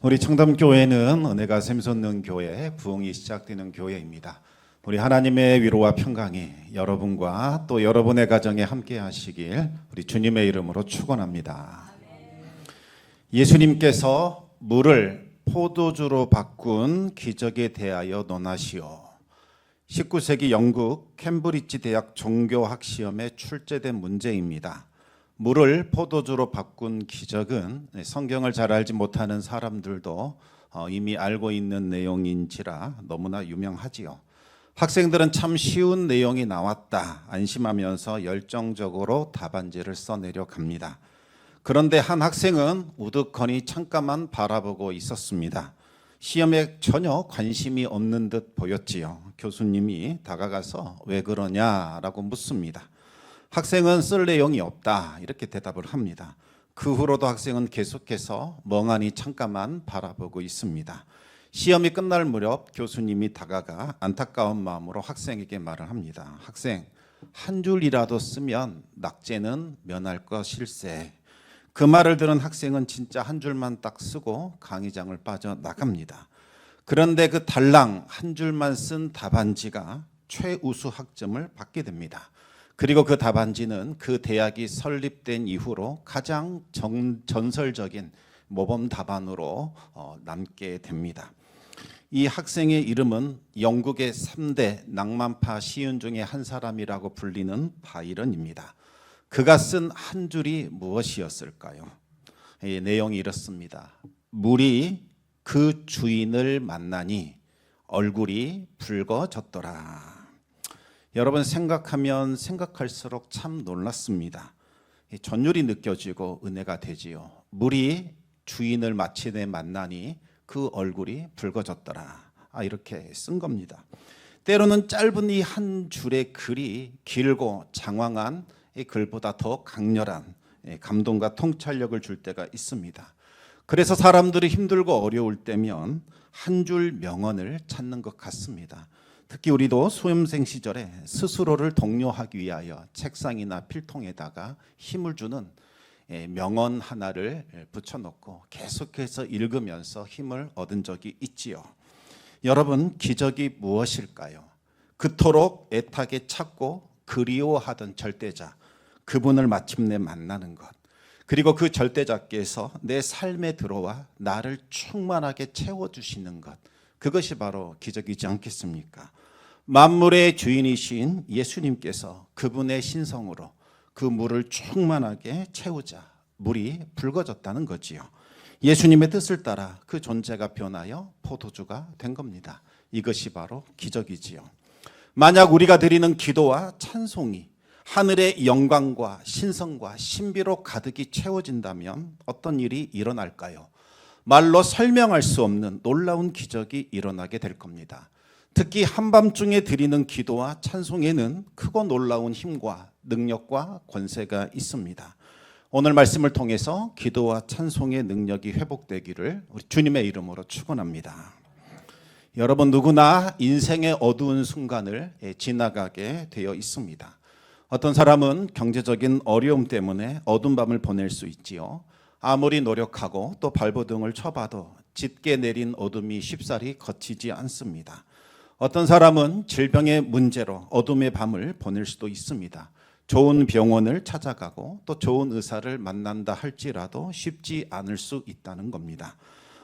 우리 청담교회는 은혜가 샘솟는 교회, 부흥이 시작되는 교회입니다. 우리 하나님의 위로와 평강이 여러분과 또 여러분의 가정에 함께 하시길 우리 주님의 이름으로 축원합니다. 예수님께서 물을 포도주로 바꾼 기적에 대하여 논하시오. 19세기 영국 캠브리지 대학 종교학 시험에 출제된 문제입니다. 물을 포도주로 바꾼 기적은 성경을 잘 알지 못하는 사람들도 이미 알고 있는 내용인지라 너무나 유명하지요. 학생들은 참 쉬운 내용이 나왔다 안심하면서 열정적으로 답안지를 써내려 갑니다. 그런데 한 학생은 우두커니 창가만 바라보고 있었습니다. 시험에 전혀 관심이 없는 듯 보였지요. 교수님이 다가가서 왜 그러냐라고 묻습니다. 학생은 쓸 내용이 없다 이렇게 대답을 합니다. 그 후로도 학생은 계속해서 멍하니 창가만 바라보고 있습니다. 시험이 끝날 무렵 교수님이 다가가 안타까운 마음으로 학생에게 말을 합니다. 학생, 한 줄이라도 쓰면 낙제는 면할 것일세. 그 말을 들은 학생은 진짜 한 줄만 딱 쓰고 강의장을 빠져나갑니다. 그런데 그 달랑 한 줄만 쓴 답안지가 최우수 학점을 받게 됩니다. 그리고 그 답안지는 그 대학이 설립된 이후로 가장 전설적인 모범 답안으로 남게 됩니다. 이 학생의 이름은 영국의 3대 낭만파 시인 중에 한 사람이라고 불리는 바이런입니다. 그가 쓴 한 줄이 무엇이었을까요? 이 내용이 이렇습니다. 물이 그 주인을 만나니 얼굴이 붉어졌더라. 여러분 생각하면 생각할수록 참 놀랐습니다. 전율이 느껴지고 은혜가 되지요. 물이 주인을 마침내 만나니 그 얼굴이 붉어졌더라. 이렇게 쓴 겁니다. 때로는 짧은 이 한 줄의 글이 길고 장황한 이 글보다 더 강렬한 감동과 통찰력을 줄 때가 있습니다. 그래서 사람들이 힘들고 어려울 때면 한 줄 명언을 찾는 것 같습니다. 특히 우리도 수험생 시절에 스스로를 독려하기 위하여 책상이나 필통에다가 힘을 주는 명언 하나를 붙여놓고 계속해서 읽으면서 힘을 얻은 적이 있지요. 여러분, 기적이 무엇일까요? 그토록 애타게 찾고 그리워하던 절대자, 그분을 마침내 만나는 것. 그리고 그 절대자께서 내 삶에 들어와 나를 충만하게 채워주시는 것. 그것이 바로 기적이지 않겠습니까? 만물의 주인이신 예수님께서 그분의 신성으로 그 물을 충만하게 채우자 물이 붉어졌다는 거지요. 예수님의 뜻을 따라 그 존재가 변하여 포도주가 된 겁니다. 이것이 바로 기적이지요. 만약 우리가 드리는 기도와 찬송이 하늘의 영광과 신성과 신비로 가득히 채워진다면 어떤 일이 일어날까요? 말로 설명할 수 없는 놀라운 기적이 일어나게 될 겁니다. 특히 한밤중에 드리는 기도와 찬송에는 크고 놀라운 힘과 능력과 권세가 있습니다. 오늘 말씀을 통해서 기도와 찬송의 능력이 회복되기를 우리 주님의 이름으로 축원합니다. 여러분, 누구나 인생의 어두운 순간을 지나가게 되어 있습니다. 어떤 사람은 경제적인 어려움 때문에 어두운 밤을 보낼 수 있지요. 아무리 노력하고 또 발버둥을 쳐봐도 짙게 내린 어둠이 쉽사리 거치지 않습니다. 어떤 사람은 질병의 문제로 어둠의 밤을 보낼 수도 있습니다. 좋은 병원을 찾아가고 또 좋은 의사를 만난다 할지라도 쉽지 않을 수 있다는 겁니다.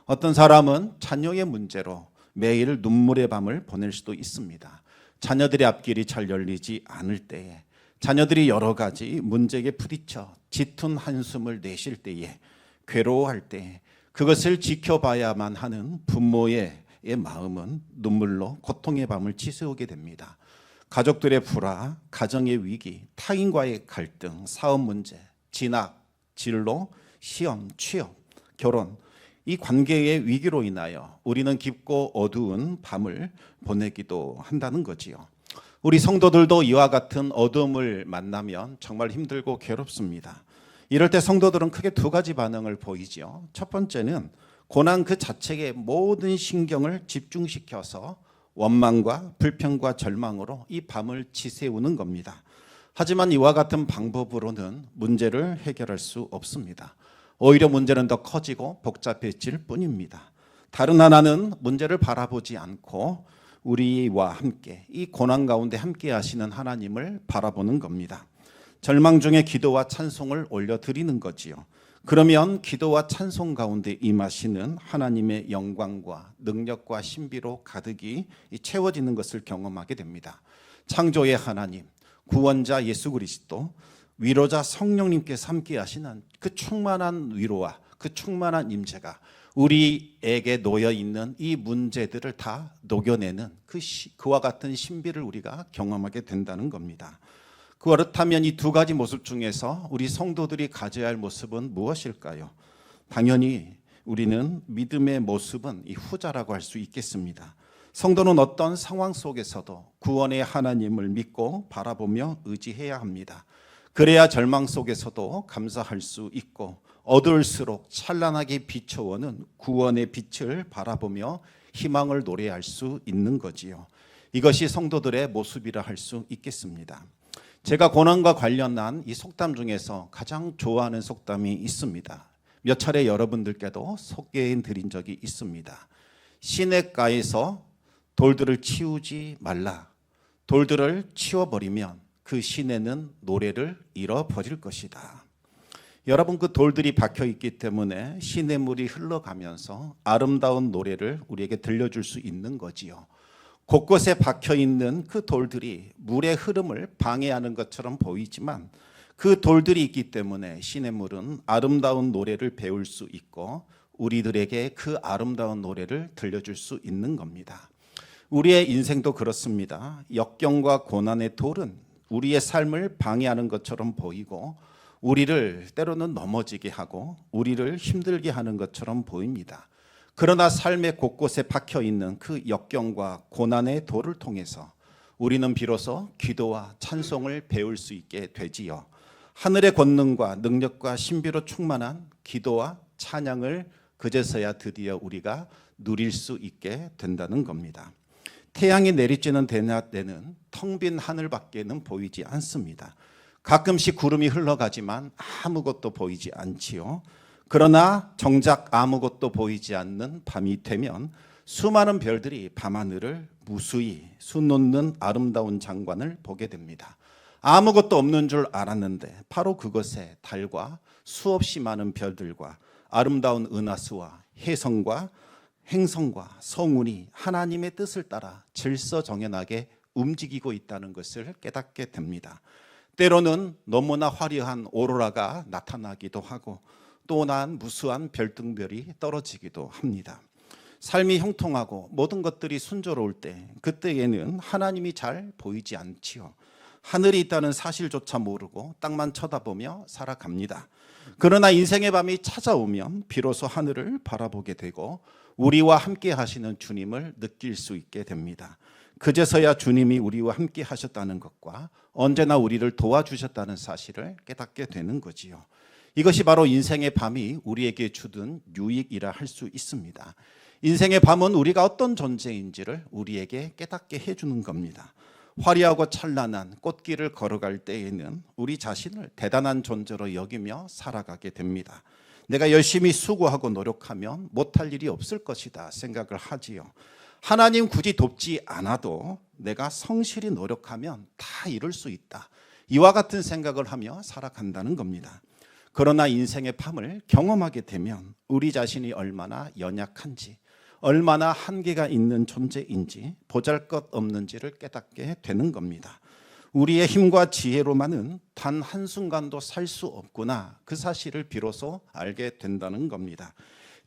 어떤 사람은 자녀의 문제로 매일 눈물의 밤을 보낼 수도 있습니다. 자녀들의 앞길이 잘 열리지 않을 때에, 자녀들이 여러 가지 문제에 부딪혀 짙은 한숨을 내쉴 때에, 괴로워할 때에 그것을 지켜봐야만 하는 부모의 마음은 눈물로 고통의 밤을 지새우게 됩니다. 가족들의 불화, 가정의 위기, 타인과의 갈등, 사업 문제, 진학, 진로, 시험, 취업, 결혼, 이 관계의 위기로 인하여 우리는 깊고 어두운 밤을 보내기도 한다는 거지요. 우리 성도들도 이와 같은 어둠을 만나면 정말 힘들고 괴롭습니다. 이럴 때 성도들은 크게 두 가지 반응을 보이죠. 첫 번째는 고난 그 자체의 모든 신경을 집중시켜서 원망과 불평과 절망으로 이 밤을 지새우는 겁니다. 하지만 이와 같은 방법으로는 문제를 해결할 수 없습니다. 오히려 문제는 더 커지고 복잡해질 뿐입니다. 다른 하나는 문제를 바라보지 않고 우리와 함께 이 고난 가운데 함께 하시는 하나님을 바라보는 겁니다. 절망 중에 기도와 찬송을 올려드리는 거지요. 그러면 기도와 찬송 가운데 임하시는 하나님의 영광과 능력과 신비로 가득이 채워지는 것을 경험하게 됩니다. 창조의 하나님, 구원자 예수 그리스도, 위로자 성령님께서 함께 하시는 그 충만한 위로와 그 충만한 임재가 우리에게 놓여 있는 이 문제들을 다 녹여내는 그와 같은 신비를 우리가 경험하게 된다는 겁니다. 그렇다면 이 두 가지 모습 중에서 우리 성도들이 가져야 할 모습은 무엇일까요? 당연히 우리는 믿음의 모습은 이 후자라고 할 수 있겠습니다. 성도는 어떤 상황 속에서도 구원의 하나님을 믿고 바라보며 의지해야 합니다. 그래야 절망 속에서도 감사할 수 있고 어두울수록 찬란하게 비춰오는 구원의 빛을 바라보며 희망을 노래할 수 있는 거지요. 이것이 성도들의 모습이라 할 수 있겠습니다. 제가 고난과 관련한 이 속담 중에서 가장 좋아하는 속담이 있습니다. 몇 차례 여러분들께도 소개해 드린 적이 있습니다. 시냇가에서 돌들을 치우지 말라. 돌들을 치워버리면 그 시내는 노래를 잃어버릴 것이다. 여러분, 그 돌들이 박혀 있기 때문에 시냇물이 흘러가면서 아름다운 노래를 우리에게 들려줄 수 있는 거지요. 곳곳에 박혀 있는 그 돌들이 물의 흐름을 방해하는 것처럼 보이지만 그 돌들이 있기 때문에 시냇물은 아름다운 노래를 배울 수 있고 우리들에게 그 아름다운 노래를 들려줄 수 있는 겁니다. 우리의 인생도 그렇습니다. 역경과 고난의 돌은 우리의 삶을 방해하는 것처럼 보이고 우리를 때로는 넘어지게 하고 우리를 힘들게 하는 것처럼 보입니다. 그러나 삶의 곳곳에 박혀 있는 그 역경과 고난의 돌을 통해서 우리는 비로소 기도와 찬송을 배울 수 있게 되지요. 하늘의 권능과 능력과 신비로 충만한 기도와 찬양을 그제서야 드디어 우리가 누릴 수 있게 된다는 겁니다. 태양이 내리쬐는 대낮 때는 텅 빈 하늘밖에는 보이지 않습니다. 가끔씩 구름이 흘러가지만 아무것도 보이지 않지요. 그러나 정작 아무것도 보이지 않는 밤이 되면 수많은 별들이 밤하늘을 무수히 수놓는 아름다운 장관을 보게 됩니다. 아무것도 없는 줄 알았는데 바로 그것에 달과 수없이 많은 별들과 아름다운 은하수와 혜성과 행성과 성운이 하나님의 뜻을 따라 질서정연하게 움직이고 있다는 것을 깨닫게 됩니다. 때로는 너무나 화려한 오로라가 나타나기도 하고 또한 무수한 별등별이 떨어지기도 합니다. 삶이 형통하고 모든 것들이 순조로울 때 그때에는 하나님이 잘 보이지 않지요. 하늘이 있다는 사실조차 모르고 땅만 쳐다보며 살아갑니다. 그러나 인생의 밤이 찾아오면 비로소 하늘을 바라보게 되고 우리와 함께 하시는 주님을 느낄 수 있게 됩니다. 그제서야 주님이 우리와 함께 하셨다는 것과 언제나 우리를 도와주셨다는 사실을 깨닫게 되는 거지요. 이것이 바로 인생의 밤이 우리에게 주던 유익이라 할 수 있습니다. 인생의 밤은 우리가 어떤 존재인지를 우리에게 깨닫게 해주는 겁니다. 화려하고 찬란한 꽃길을 걸어갈 때에는 우리 자신을 대단한 존재로 여기며 살아가게 됩니다. 내가 열심히 수고하고 노력하면 못할 일이 없을 것이다 생각을 하지요. 하나님 굳이 돕지 않아도 내가 성실히 노력하면 다 이룰 수 있다. 이와 같은 생각을 하며 살아간다는 겁니다. 그러나 인생의 밤을 경험하게 되면 우리 자신이 얼마나 연약한지, 얼마나 한계가 있는 존재인지, 보잘것없는지를 깨닫게 되는 겁니다. 우리의 힘과 지혜로만은 단 한순간도 살 수 없구나, 그 사실을 비로소 알게 된다는 겁니다.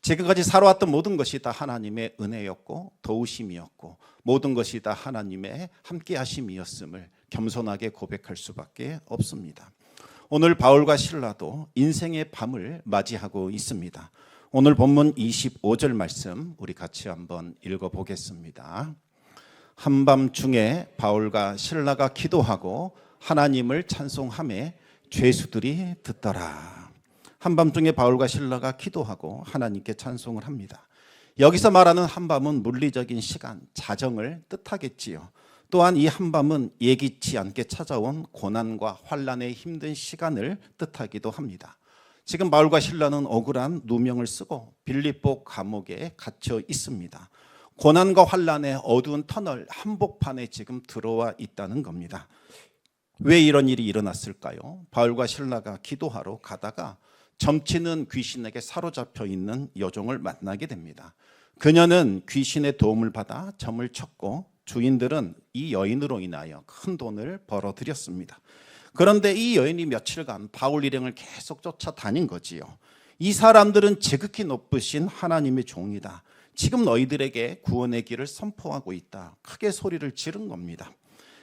지금까지 살아왔던 모든 것이 다 하나님의 은혜였고 도우심이었고 모든 것이 다 하나님의 함께하심이었음을 겸손하게 고백할 수밖에 없습니다. 오늘 바울과 실라도 인생의 밤을 맞이하고 있습니다. 오늘 본문 25절 말씀 우리 같이 한번 읽어보겠습니다. 한밤중에 바울과 실라가 기도하고 하나님을 찬송하매 죄수들이 듣더라. 한밤중에 바울과 실라가 기도하고 하나님께 찬송을 합니다. 여기서 말하는 한밤은 물리적인 시간, 자정을 뜻하겠지요. 또한 이 한밤은 예기치 않게 찾아온 고난과 환난의 힘든 시간을 뜻하기도 합니다. 지금 바울과 실라는 억울한 누명을 쓰고 빌립보 감옥에 갇혀 있습니다. 고난과 환난의 어두운 터널 한복판에 지금 들어와 있다는 겁니다. 왜 이런 일이 일어났을까요? 바울과 실라가 기도하러 가다가 점치는 귀신에게 사로잡혀 있는 여종을 만나게 됩니다. 그녀는 귀신의 도움을 받아 점을 쳤고 주인들은 이 여인으로 인하여 큰 돈을 벌어들였습니다. 그런데 이 여인이 며칠간 바울 일행을 계속 쫓아다닌 거지요. 이 사람들은 지극히 높으신 하나님의 종이다. 지금 너희들에게 구원의 길을 선포하고 있다. 크게 소리를 지른 겁니다.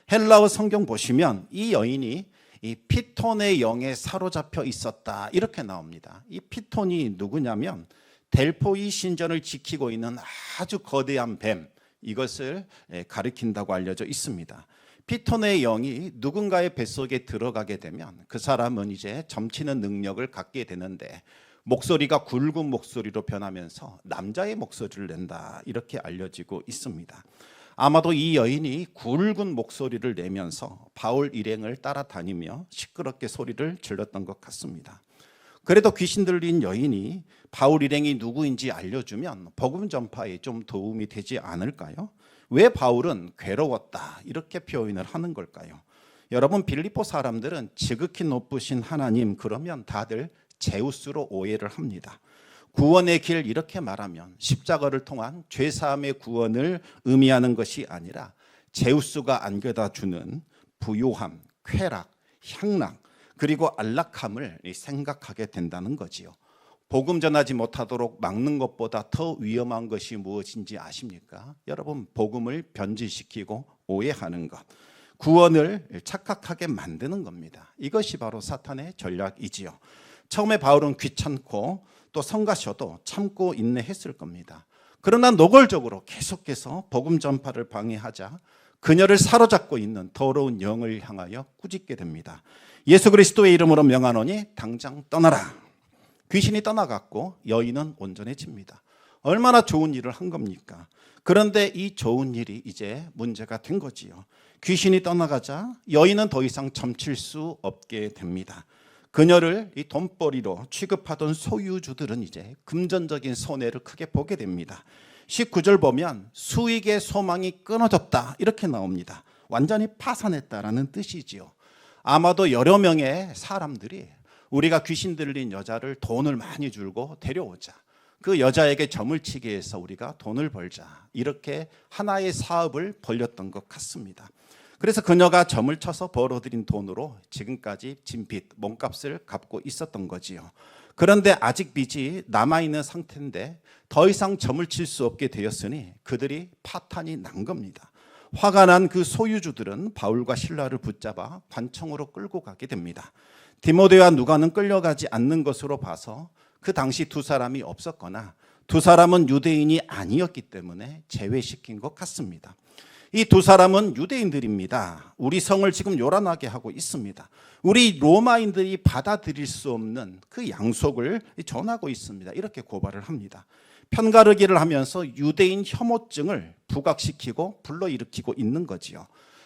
헬라어 성경 보시면 이 여인이 이 피톤의 영에 사로잡혀 있었다 이렇게 나옵니다. 이 피톤이 누구냐면 델포이 신전을 지키고 있는 아주 거대한 뱀, 이것을 가리킨다고 알려져 있습니다. 피톤의 영이 누군가의 뱃속에 들어가게 되면 그 사람은 이제 점치는 능력을 갖게 되는데 목소리가 굵은 목소리로 변하면서 남자의 목소리를 낸다 이렇게 알려지고 있습니다. 아마도 이 여인이 굵은 목소리를 내면서 바울 일행을 따라다니며 시끄럽게 소리를 질렀던 것 같습니다. 그래도 귀신 들린 여인이 바울 일행이 누구인지 알려주면 복음 전파에 좀 도움이 되지 않을까요? 왜 바울은 괴로웠다 이렇게 표현을 하는 걸까요? 여러분, 빌립보 사람들은 지극히 높으신 하나님 그러면 다들 제우스로 오해를 합니다. 구원의 길 이렇게 말하면 십자가를 통한 죄사함의 구원을 의미하는 것이 아니라 제우스가 안겨다 주는 부요함, 쾌락, 향락 그리고 안락함을 생각하게 된다는 거지요. 복음 전하지 못하도록 막는 것보다 더 위험한 것이 무엇인지 아십니까? 여러분, 복음을 변질시키고 오해하는 것, 구원을 착각하게 만드는 겁니다. 이것이 바로 사탄의 전략이지요. 처음에 바울은 귀찮고 또 성가셔도 참고 인내했을 겁니다. 그러나 노골적으로 계속해서 복음 전파를 방해하자 그녀를 사로잡고 있는 더러운 영을 향하여 꾸짖게 됩니다. 예수 그리스도의 이름으로 명하노니 당장 떠나라. 귀신이 떠나갔고 여인은 온전해집니다. 얼마나 좋은 일을 한 겁니까? 그런데 이 좋은 일이 이제 문제가 된 거지요. 귀신이 떠나가자 여인은 더 이상 점칠 수 없게 됩니다. 그녀를 이 돈벌이로 취급하던 소유주들은 이제 금전적인 손해를 크게 보게 됩니다. 19절 보면 수익의 소망이 끊어졌다 이렇게 나옵니다. 완전히 파산했다라는 뜻이지요. 아마도 여러 명의 사람들이 우리가 귀신 들린 여자를 돈을 많이 주고 데려오자, 그 여자에게 점을 치게 해서 우리가 돈을 벌자, 이렇게 하나의 사업을 벌였던 것 같습니다. 그래서 그녀가 점을 쳐서 벌어들인 돈으로 지금까지 진빚, 몸값을 갚고 있었던 거지요. 그런데 아직 빚이 남아있는 상태인데 더 이상 점을 칠 수 없게 되었으니 그들이 파탄이 난 겁니다. 화가 난 그 소유주들은 바울과 실라를 붙잡아 관청으로 끌고 가게 됩니다. 디모데와 누가는 끌려가지 않는 것으로 봐서 그 당시 두 사람이 없었거나 두 사람은 유대인이 아니었기 때문에 제외시킨 것 같습니다. 이 두 사람은 유대인들입니다. 우리 성을 지금 요란하게 하고 있습니다. 우리 로마인들이 받아들일 수 없는 그 양속을 전하고 있습니다. 이렇게 고발을 합니다. 편가르기를 하면서 유대인 혐오증을 부각시키고 불러일으키고 있는 거지요.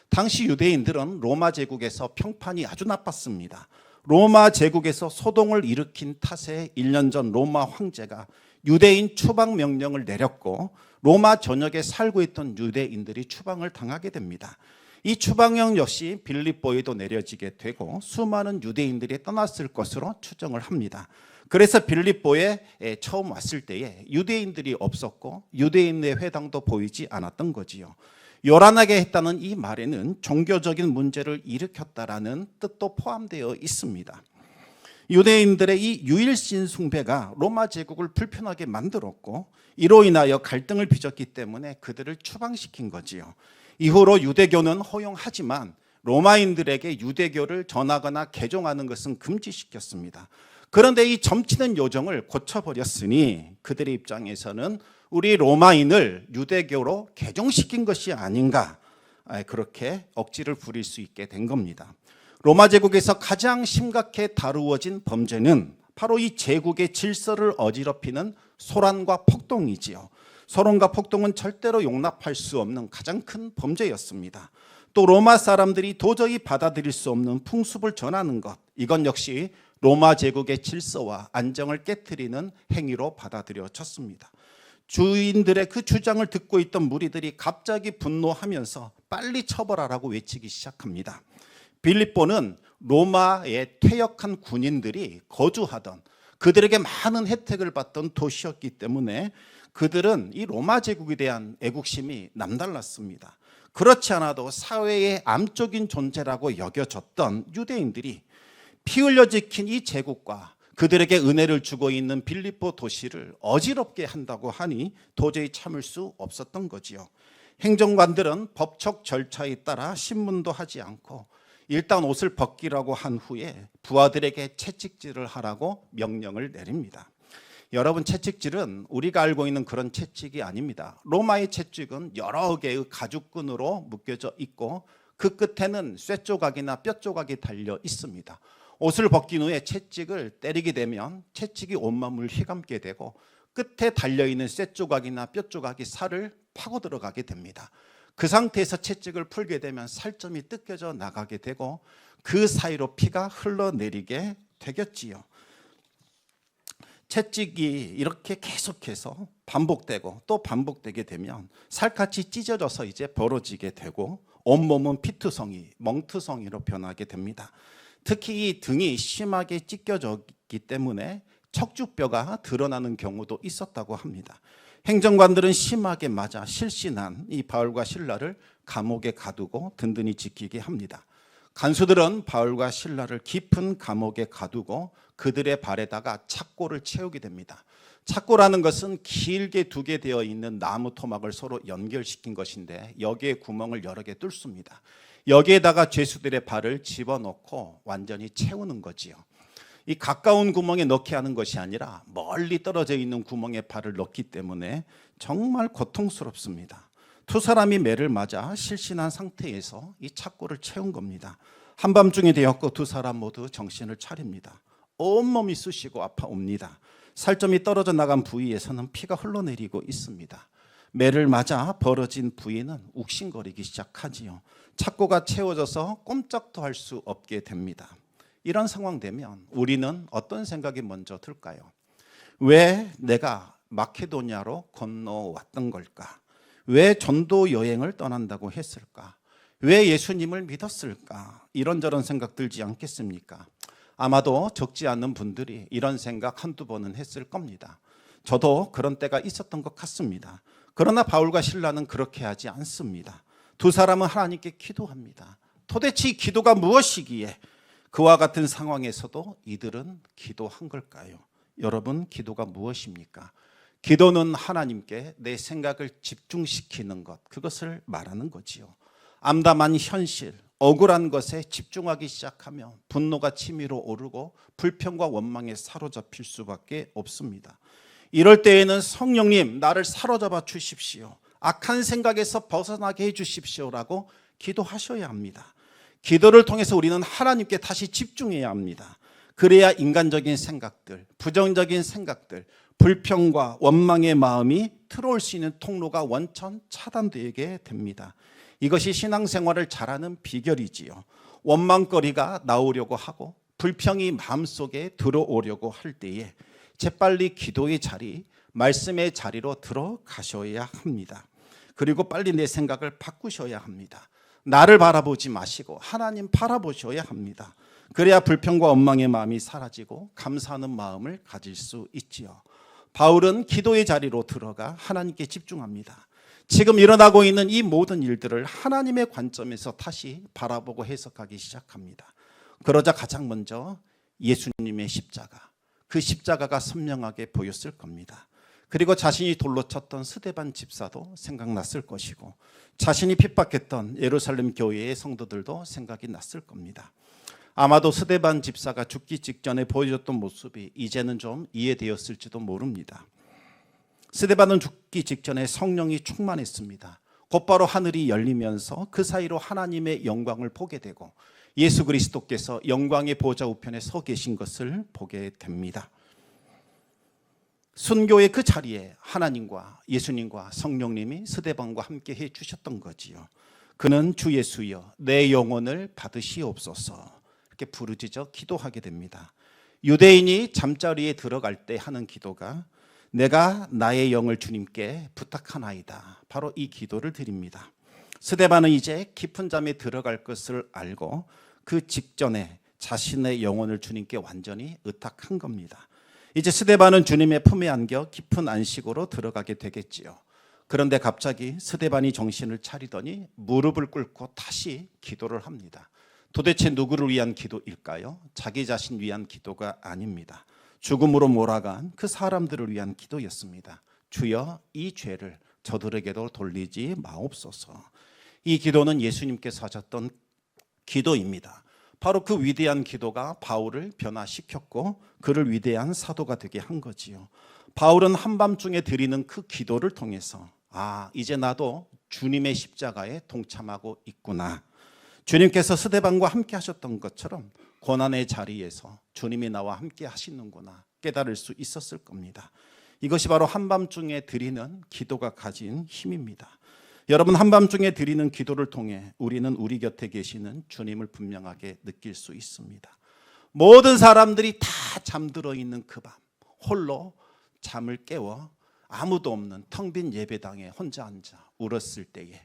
당시 유대인들은 로마 제국에서 평판이 아주 나빴습니다. 로마 제국에서 소동을 일으킨 탓에 1년 전 로마 황제가 유대인 추방 명령을 내렸고 로마 전역에 살고 있던 유대인들이 추방을 당하게 됩니다. 이 추방령 역시 빌립보에도 내려지게 되고 수많은 유대인들이 떠났을 것으로 추정을 합니다. 그래서 빌립보에 처음 왔을 때에 유대인들이 없었고 유대인의 회당도 보이지 않았던 거지요. 요란하게 했다는 이 말에는 종교적인 문제를 일으켰다라는 뜻도 포함되어 있습니다. 유대인들의 이 유일신 숭배가 로마 제국을 불편하게 만들었고 이로 인하여 갈등을 빚었기 때문에 그들을 추방시킨 거지요. 이후로 유대교는 허용하지만 로마인들에게 유대교를 전하거나 개종하는 것은 금지시켰습니다. 그런데 이 점치는 요정을 고쳐버렸으니 그들의 입장에서는 우리 로마인을 유대교로 개종시킨 것이 아닌가, 그렇게 억지를 부릴 수 있게 된 겁니다. 로마 제국에서 가장 심각하게 다루어진 범죄는 바로 이 제국의 질서를 어지럽히는 소란과 폭동이지요. 소란과 폭동은 절대로 용납할 수 없는 가장 큰 범죄였습니다. 또 로마 사람들이 도저히 받아들일 수 없는 풍습을 전하는 것, 이건 역시 로마 제국의 질서와 안정을 깨트리는 행위로 받아들여졌습니다. 주인들의 그 주장을 듣고 있던 무리들이 갑자기 분노하면서 빨리 처벌하라고 외치기 시작합니다. 빌립보는 로마의 퇴역한 군인들이 거주하던, 그들에게 많은 혜택을 받던 도시였기 때문에 그들은 이 로마 제국에 대한 애국심이 남달랐습니다. 그렇지 않아도 사회의 암적인 존재라고 여겨졌던 유대인들이 피 흘려 지킨 이 제국과 그들에게 은혜를 주고 있는 빌립보 도시를 어지럽게 한다고 하니 도저히 참을 수 없었던 거지요. 행정관들은 법적 절차에 따라 신문도 하지 않고 일단 옷을 벗기라고 한 후에 부하들에게 채찍질을 하라고 명령을 내립니다. 여러분, 채찍질은 우리가 알고 있는 그런 채찍이 아닙니다. 로마의 채찍은 여러 개의 가죽끈으로 묶여져 있고 그 끝에는 쇠조각이나 뼈조각이 달려 있습니다. 옷을 벗긴 후에 채찍을 때리게 되면 채찍이 온몸을 휘감게 되고 끝에 달려있는 쇠조각이나 뼈조각이 살을 파고 들어가게 됩니다. 그 상태에서 채찍을 풀게 되면 살점이 뜯겨져 나가게 되고 그 사이로 피가 흘러내리게 되겠지요. 채찍이 이렇게 계속해서 반복되고 또 반복되게 되면 살갗이 찢어져서 이제 벌어지게 되고 온몸은 피투성이, 멍투성이로 변하게 됩니다. 특히 이 등이 심하게 찢겨졌기 때문에 척추뼈가 드러나는 경우도 있었다고 합니다. 행정관들은 심하게 맞아 실신한 이 바울과 실라를 감옥에 가두고 든든히 지키게 합니다. 간수들은 바울과 실라를 깊은 감옥에 가두고 그들의 발에다가 착고를 채우게 됩니다. 착고라는 것은 길게 두게 되어 있는 나무 토막을 서로 연결시킨 것인데 여기에 구멍을 여러 개 뚫습니다. 여기에다가 죄수들의 발을 집어넣고 완전히 채우는 거지요. 이 가까운 구멍에 넣게 하는 것이 아니라 멀리 떨어져 있는 구멍에 발을 넣기 때문에 정말 고통스럽습니다. 두 사람이 매를 맞아 실신한 상태에서 이 착고를 채운 겁니다. 한밤중이 되었고 두 사람 모두 정신을 차립니다. 온몸이 쑤시고 아파옵니다. 살점이 떨어져 나간 부위에서는 피가 흘러내리고 있습니다. 매를 맞아 벌어진 부위는 욱신거리기 시작하지요. 착고가 채워져서 꼼짝도 할 수 없게 됩니다. 이런 상황 되면 우리는 어떤 생각이 먼저 들까요? 왜 내가 마케도냐로 건너왔던 걸까? 왜 전도 여행을 떠난다고 했을까? 왜 예수님을 믿었을까? 이런저런 생각 들지 않겠습니까? 아마도 적지 않은 분들이 이런 생각 한두 번은 했을 겁니다. 저도 그런 때가 있었던 것 같습니다. 그러나 바울과 실라는 그렇게 하지 않습니다. 두 사람은 하나님께 기도합니다. 도대체 이 기도가 무엇이기에 그와 같은 상황에서도 이들은 기도한 걸까요? 여러분, 기도가 무엇입니까? 기도는 하나님께 내 생각을 집중시키는 것, 그것을 말하는 거지요. 암담한 현실, 억울한 것에 집중하기 시작하면 분노가 치밀어 오르고 불평과 원망에 사로잡힐 수밖에 없습니다. 이럴 때에는 성령님, 나를 사로잡아 주십시오. 악한 생각에서 벗어나게 해 주십시오라고 기도하셔야 합니다. 기도를 통해서 우리는 하나님께 다시 집중해야 합니다. 그래야 인간적인 생각들, 부정적인 생각들, 불평과 원망의 마음이 들어올 수 있는 통로가 원천 차단되게 됩니다. 이것이 신앙생활을 잘하는 비결이지요. 원망거리가 나오려고 하고 불평이 마음속에 들어오려고 할 때에 재빨리 기도의 자리, 말씀의 자리로 들어가셔야 합니다. 그리고 빨리 내 생각을 바꾸셔야 합니다. 나를 바라보지 마시고 하나님 바라보셔야 합니다. 그래야 불평과 원망의 마음이 사라지고 감사하는 마음을 가질 수 있지요. 바울은 기도의 자리로 들어가 하나님께 집중합니다. 지금 일어나고 있는 이 모든 일들을 하나님의 관점에서 다시 바라보고 해석하기 시작합니다. 그러자 가장 먼저 예수님의 십자가, 그 십자가가 선명하게 보였을 겁니다. 그리고 자신이 돌로 쳤던 스데반 집사도 생각났을 것이고 자신이 핍박했던 예루살렘 교회의 성도들도 생각이 났을 겁니다. 아마도 스데반 집사가 죽기 직전에 보여줬던 모습이 이제는 좀 이해되었을지도 모릅니다. 스데반은 죽기 직전에 성령이 충만했습니다. 곧바로 하늘이 열리면서 그 사이로 하나님의 영광을 보게 되고 예수 그리스도께서 영광의 보좌 우편에 서 계신 것을 보게 됩니다. 순교의 그 자리에 하나님과 예수님과 성령님이 스데반과 함께 해 주셨던 거지요. 그는 주 예수여 내 영혼을 받으시옵소서 이렇게 부르짖어 기도하게 됩니다. 유대인이 잠자리에 들어갈 때 하는 기도가 내가 나의 영을 주님께 부탁하나이다. 바로 이 기도를 드립니다. 스데반은 이제 깊은 잠에 들어갈 것을 알고 그 직전에 자신의 영혼을 주님께 완전히 의탁한 겁니다. 이제 스데반은 주님의 품에 안겨 깊은 안식으로 들어가게 되겠지요. 그런데 갑자기 스데반이 정신을 차리더니 무릎을 꿇고 다시 기도를 합니다. 도대체 누구를 위한 기도일까요? 자기 자신 위한 기도가 아닙니다. 죽음으로 몰아간 그 사람들을 위한 기도였습니다. 주여, 이 죄를 저들에게도 돌리지 마옵소서. 이 기도는 예수님께서 하셨던 기도입니다. 바로 그 위대한 기도가 바울을 변화시켰고 그를 위대한 사도가 되게 한 거지요. 바울은 한밤중에 드리는 그 기도를 통해서 이제 나도 주님의 십자가에 동참하고 있구나. 주님께서 스데반과 함께 하셨던 것처럼 고난의 자리에서 주님이 나와 함께 하시는구나 깨달을 수 있었을 겁니다. 이것이 바로 한밤중에 드리는 기도가 가진 힘입니다. 여러분, 한밤중에 드리는 기도를 통해 우리는 우리 곁에 계시는 주님을 분명하게 느낄 수 있습니다. 모든 사람들이 다 잠들어 있는 그 밤, 홀로 잠을 깨워 아무도 없는 텅 빈 예배당에 혼자 앉아 울었을 때에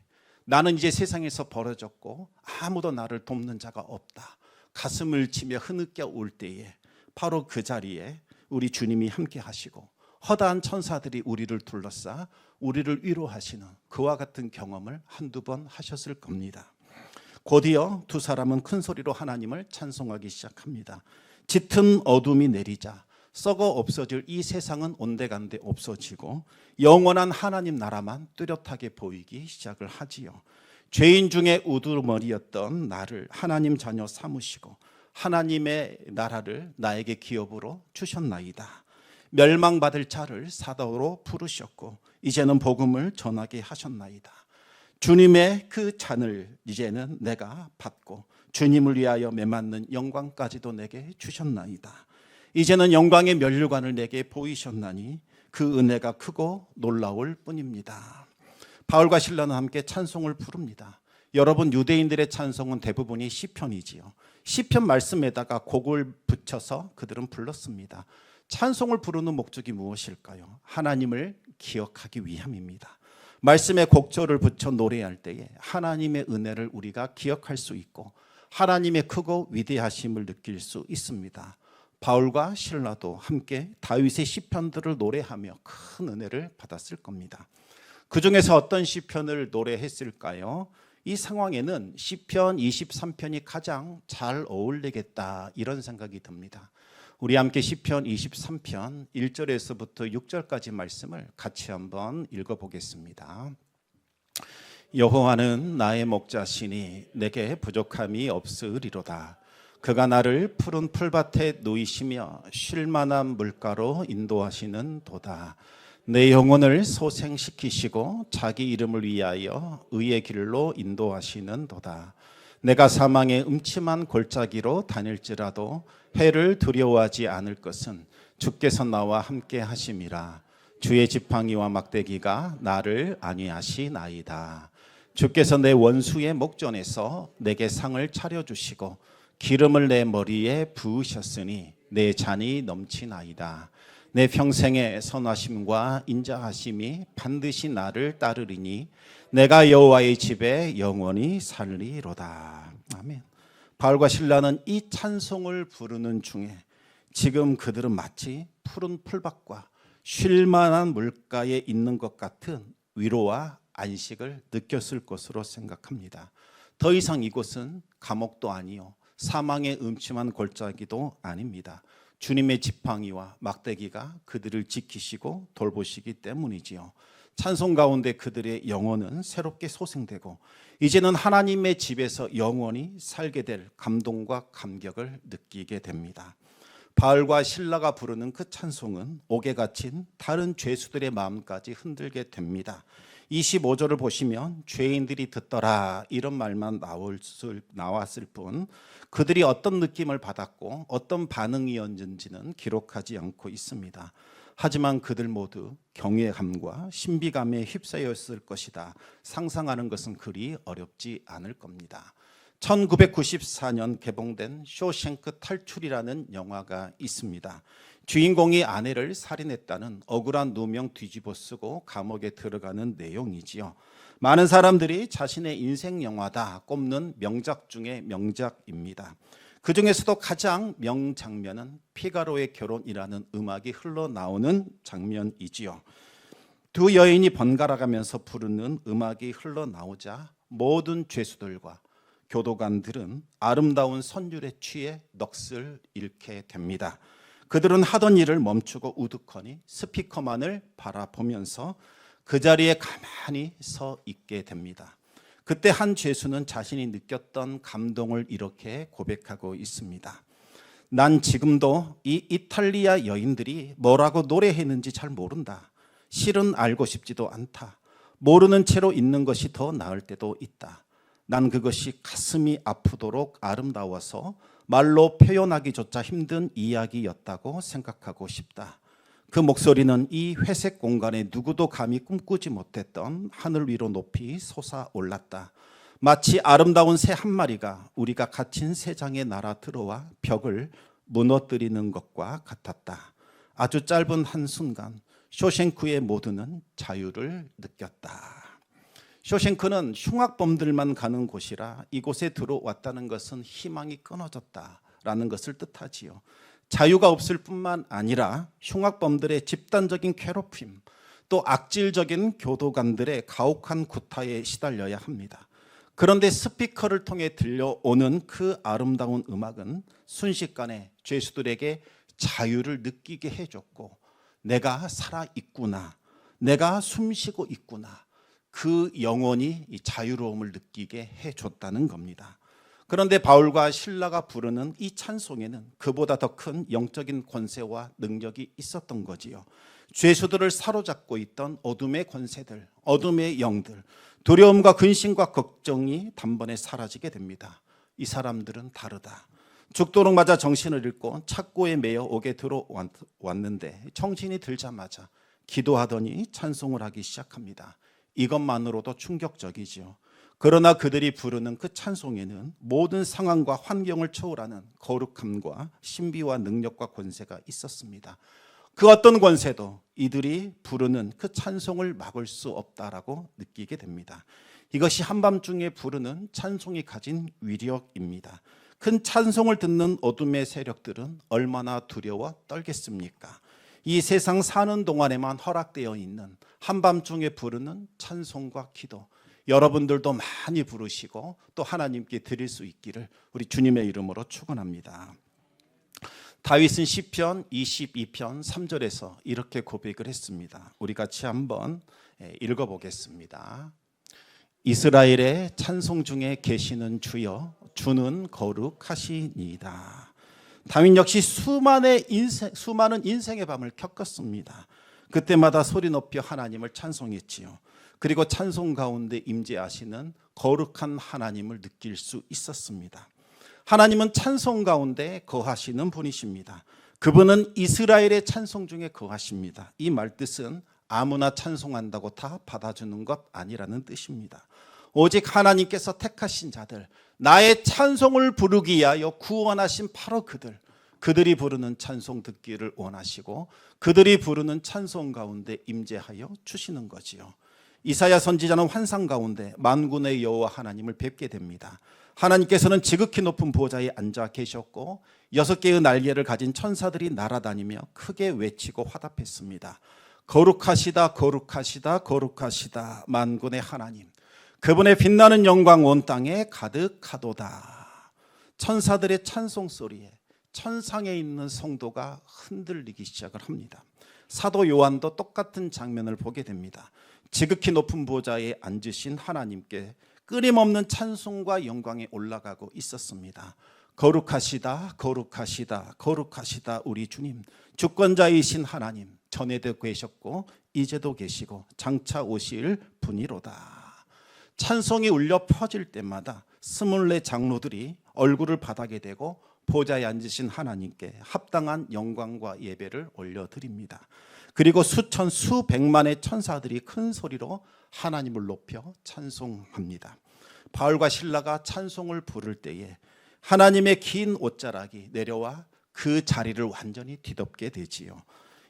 나는 이제 세상에서 버려졌고 아무도 나를 돕는 자가 없다. 가슴을 치며 흐느껴 울 때에 바로 그 자리에 우리 주님이 함께 하시고 허다한 천사들이 우리를 둘러싸 우리를 위로하시는 그와 같은 경험을 한두 번 하셨을 겁니다. 곧이어 두 사람은 큰 소리로 하나님을 찬송하기 시작합니다. 짙은 어둠이 내리자 썩어 없어질 이 세상은 온데간데 없어지고 영원한 하나님 나라만 뚜렷하게 보이기 시작을 하지요. 죄인 중에 우두머리였던 나를 하나님 자녀 삼으시고 하나님의 나라를 나에게 기업으로 주셨나이다. 멸망받을 자를 사도로 부르셨고 이제는 복음을 전하게 하셨나이다. 주님의 그 잔을 이제는 내가 받고 주님을 위하여 메맞는 영광까지도 내게 주셨나이다. 이제는 영광의 면류관을 내게 보이셨나니 그 은혜가 크고 놀라울 뿐입니다. 바울과 실라는 함께 찬송을 부릅니다. 여러분, 유대인들의 찬송은 대부분이 시편이지요. 시편 말씀에다가 곡을 붙여서 그들은 불렀습니다. 찬송을 부르는 목적이 무엇일까요? 하나님을 기억하기 위함입니다. 말씀에 곡절을 붙여 노래할 때에 하나님의 은혜를 우리가 기억할 수 있고 하나님의 크고 위대하심을 느낄 수 있습니다. 바울과 실라도 함께 다윗의 시편들을 노래하며 큰 은혜를 받았을 겁니다. 그 중에서 어떤 시편을 노래했을까요? 이 상황에는 시편 23편이 가장 잘 어울리겠다 이런 생각이 듭니다. 우리 함께 시편 23편 1절에서부터 6절까지 말씀을 같이 한번 읽어보겠습니다. 여호와는 나의 목자시니 내게 부족함이 없으리로다. 그가 나를 푸른 풀밭에 누이시며 쉴 만한 물가로 인도하시는 도다. 내 영혼을 소생시키시고 자기 이름을 위하여 의의 길로 인도하시는 도다. 내가 사망의 음침한 골짜기로 다닐지라도 해를 두려워하지 않을 것은 주께서 나와 함께 하심이라. 주의 지팡이와 막대기가 나를 안위하시나이다. 주께서 내 원수의 목전에서 내게 상을 차려주시고 기름을 내 머리에 부으셨으니 내 잔이 넘치나이다. 내 평생의 선하심과 인자하심이 반드시 나를 따르리니 내가 여호와의 집에 영원히 살리로다. 아멘. 바울과 실라는 이 찬송을 부르는 중에 지금 그들은 마치 푸른 풀밭과 쉴 만한 물가에 있는 것 같은 위로와 안식을 느꼈을 것으로 생각합니다. 더 이상 이곳은 감옥도 아니요 사망의 음침한 골짜기도 아닙니다. 주님의 지팡이와 막대기가 그들을 지키시고 돌보시기 때문이지요. 찬송 가운데 그들의 영혼은 새롭게 소생되고 이제는 하나님의 집에서 영원히 살게 될 감동과 감격을 느끼게 됩니다. 바울과 실라가 부르는 그 찬송은 옥에 갇힌 다른 죄수들의 마음까지 흔들게 됩니다. 25절을 보시면 죄인들이 듣더라 이런 말만 나왔을 뿐 그들이 어떤 느낌을 받았고 어떤 반응이었는지는 기록하지 않고 있습니다. 하지만 그들 모두 경외감과 신비감에 휩싸였을 것이다. 상상하는 것은 그리 어렵지 않을 겁니다. 1994년 개봉된 쇼생크 탈출이라는 영화가 있습니다. 주인공이 아내를 살인했다는 억울한 누명 뒤집어 쓰고 감옥에 들어가는 내용이지요. 많은 사람들이 자신의 인생 영화다 꼽는 명작 중에 명작입니다. 그 중에서도 가장 명장면은 피가로의 결혼이라는 음악이 흘러나오는 장면이지요. 두 여인이 번갈아가면서 부르는 음악이 흘러나오자 모든 죄수들과 교도관들은 아름다운 선율에 취해 넋을 잃게 됩니다. 그들은 하던 일을 멈추고 우두커니 스피커만을 바라보면서 그 자리에 가만히 서 있게 됩니다. 그때 한 죄수는 자신이 느꼈던 감동을 이렇게 고백하고 있습니다. 난 지금도 이 이탈리아 여인들이 뭐라고 노래했는지 잘 모른다. 실은 알고 싶지도 않다. 모르는 채로 있는 것이 더 나을 때도 있다. 난 그것이 가슴이 아프도록 아름다워서 말로 표현하기조차 힘든 이야기였다고 생각하고 싶다. 그 목소리는 이 회색 공간에 누구도 감히 꿈꾸지 못했던 하늘 위로 높이 솟아올랐다. 마치 아름다운 새 한 마리가 우리가 갇힌 세상에 날아 들어와 벽을 무너뜨리는 것과 같았다. 아주 짧은 한순간 쇼생크의 모두는 자유를 느꼈다. 쇼생크는 흉악범들만 가는 곳이라 이곳에 들어왔다는 것은 희망이 끊어졌다라는 것을 뜻하지요. 자유가 없을 뿐만 아니라 흉악범들의 집단적인 괴롭힘, 또 악질적인 교도관들의 가혹한 구타에 시달려야 합니다. 그런데 스피커를 통해 들려오는 그 아름다운 음악은 순식간에 죄수들에게 자유를 느끼게 해줬고, 내가 살아있구나, 내가 숨쉬고 있구나, 그 영혼이 이 자유로움을 느끼게 해줬다는 겁니다. 그런데 바울과 실라가 부르는 이 찬송에는 그보다 더 큰 영적인 권세와 능력이 있었던 거지요. 죄수들을 사로잡고 있던 어둠의 권세들, 어둠의 영들, 두려움과 근심과 걱정이 단번에 사라지게 됩니다. 이 사람들은 다르다. 죽도록 맞아 정신을 잃고 착고에 매여 옥에 들어왔는데 정신이 들자마자 기도하더니 찬송을 하기 시작합니다. 이것만으로도 충격적이죠. 그러나 그들이 부르는 그 찬송에는 모든 상황과 환경을 초월하는 거룩함과 신비와 능력과 권세가 있었습니다. 그 어떤 권세도 이들이 부르는 그 찬송을 막을 수 없다라고 느끼게 됩니다. 이것이 한밤중에 부르는 찬송이 가진 위력입니다. 큰 찬송을 듣는 어둠의 세력들은 얼마나 두려워 떨겠습니까? 이 세상 사는 동안에만 허락되어 있는 한밤중에 부르는 찬송과 기도, 여러분들도 많이 부르시고 또 하나님께 드릴 수 있기를 우리 주님의 이름으로 축원합니다. 다윗은 시편 22편 3절에서 이렇게 고백을 했습니다. 우리 같이 한번 읽어보겠습니다. 이스라엘의 찬송 중에 계시는 주여, 주는 거룩하시니이다. 다윗 역시 수많은 인생의 밤을 겪었습니다. 그때마다 소리 높여 하나님을 찬송했지요. 그리고 찬송 가운데 임재하시는 거룩한 하나님을 느낄 수 있었습니다. 하나님은 찬송 가운데 거하시는 분이십니다. 그분은 이스라엘의 찬송 중에 거하십니다. 이 말뜻은 아무나 찬송한다고 다 받아주는 것 아니라는 뜻입니다. 오직 하나님께서 택하신 자들, 나의 찬송을 부르기 위하여 구원하신 바로 그들이 부르는 찬송 듣기를 원하시고 그들이 부르는 찬송 가운데 임재하여 주시는 거지요. 이사야 선지자는 환상 가운데 만군의 여호와 하나님을 뵙게 됩니다. 하나님께서는 지극히 높은 보좌에 앉아 계셨고 6개의 날개를 가진 천사들이 날아다니며 크게 외치고 화답했습니다. 거룩하시다, 거룩하시다, 거룩하시다, 만군의 하나님. 그분의 빛나는 영광 온 땅에 가득하도다. 천사들의 찬송 소리에 천상에 있는 성도가 흔들리기 시작을 합니다. 사도 요한도 똑같은 장면을 보게 됩니다. 지극히 높은 보좌에 앉으신 하나님께 끊임없는 찬송과 영광에 올라가고 있었습니다. 거룩하시다, 거룩하시다, 거룩하시다 우리 주님, 주권자이신 하나님, 전에도 계셨고 이제도 계시고 장차 오실 분이로다. 찬송이 울려 퍼질 때마다 24 장로들이 얼굴을 바닥에 대고 보좌에 앉으신 하나님께 합당한 영광과 예배를 올려드립니다. 그리고 수천 수백만의 천사들이 큰 소리로 하나님을 높여 찬송합니다. 바울과 실라가 찬송을 부를 때에 하나님의 긴 옷자락이 내려와 그 자리를 완전히 뒤덮게 되지요.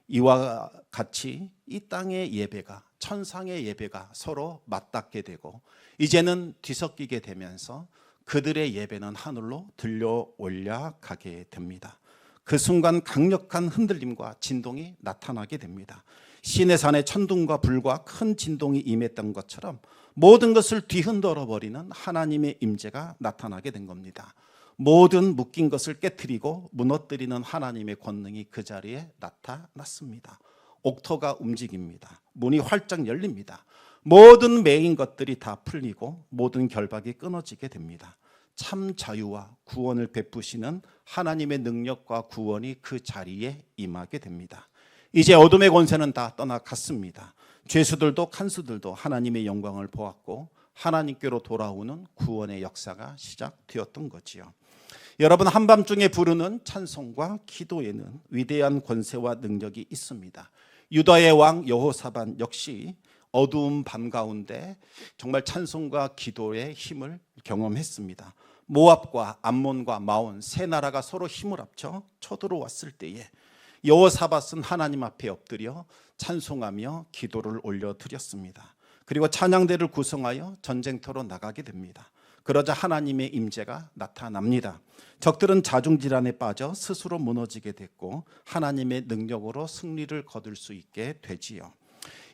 이와 같이 이 땅의 예배가, 천상의 예배가 서로 맞닿게 되고 이제는 뒤섞이게 되면서 그들의 예배는 하늘로 들려 올라가게 됩니다. 그 순간 강력한 흔들림과 진동이 나타나게 됩니다. 시내산에 천둥과 불과 큰 진동이 임했던 것처럼 모든 것을 뒤흔들어 버리는 하나님의 임재가 나타나게 된 겁니다. 모든 묶인 것을 깨트리고 무너뜨리는 하나님의 권능이 그 자리에 나타났습니다. 옥토가 움직입니다. 문이 활짝 열립니다. 모든 매인 것들이 다 풀리고 모든 결박이 끊어지게 됩니다. 참 자유와 구원을 베푸시는 하나님의 능력과 구원이 그 자리에 임하게 됩니다. 이제 어둠의 권세는 다 떠나갔습니다. 죄수들도 간수들도 하나님의 영광을 보았고 하나님께로 돌아오는 구원의 역사가 시작되었던 거지요. 여러분, 한밤중에 부르는 찬송과 기도에는 위대한 권세와 능력이 있습니다. 유다의 왕 여호사밧 역시 어두운 밤 가운데 정말 찬송과 기도의 힘을 경험했습니다. 모압과 암몬과 마온 세 나라가 서로 힘을 합쳐 쳐들어왔을 때에 여호사밧은 하나님 앞에 엎드려 찬송하며 기도를 올려드렸습니다. 그리고 찬양대를 구성하여 전쟁터로 나가게 됩니다. 그러자 하나님의 임재가 나타납니다. 적들은 자중질환에 빠져 스스로 무너지게 됐고 하나님의 능력으로 승리를 거둘 수 있게 되지요.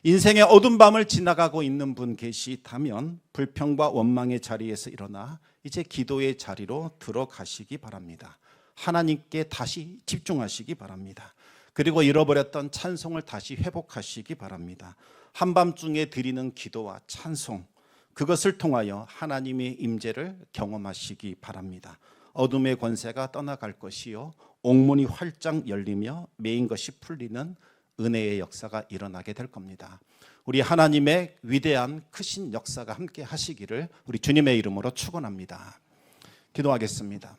인생의 어두운 밤을 지나가고 있는 분 계시다면 불평과 원망의 자리에서 일어나 이제 기도의 자리로 들어가시기 바랍니다. 하나님께 다시 집중하시기 바랍니다. 그리고 잃어버렸던 찬송을 다시 회복하시기 바랍니다. 한밤중에 드리는 기도와 찬송, 그것을 통하여 하나님의 임재를 경험하시기 바랍니다. 어둠의 권세가 떠나갈 것이요 옥문이 활짝 열리며 매인 것이 풀리는 은혜의 역사가 일어나게 될 겁니다. 우리 하나님의 위대한 크신 역사가 함께 하시기를 우리 주님의 이름으로 축원합니다. 기도하겠습니다.